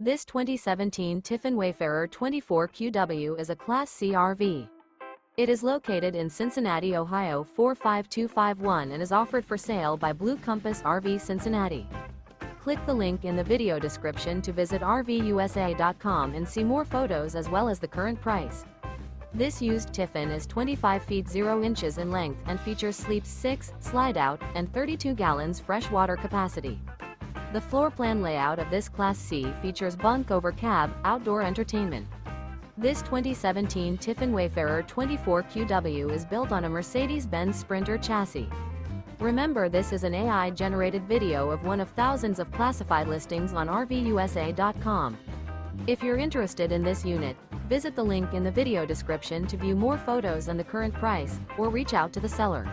This 2017 Tiffin Wayfarer 24QW is a Class C RV. It is located in Cincinnati, Ohio 45251 and is offered for sale by Blue Compass RV Cincinnati. Click the link in the video description to visit RVUSA.com and see more photos as well as the current price. This used Tiffin is 25 feet 0 inches in length and features sleeps 6, slide-out, and 32 gallons fresh water capacity. The floor plan layout of this Class C features Bunk Over Cab, outdoor entertainment. This 2017 Tiffin Wayfarer 24QW is built on a Mercedes-Benz Sprinter chassis. Remember, this is an AI-generated video of one of thousands of classified listings on RVUSA.com. If you're interested in this unit, visit the link in the video description to view more photos and the current price, or reach out to the seller.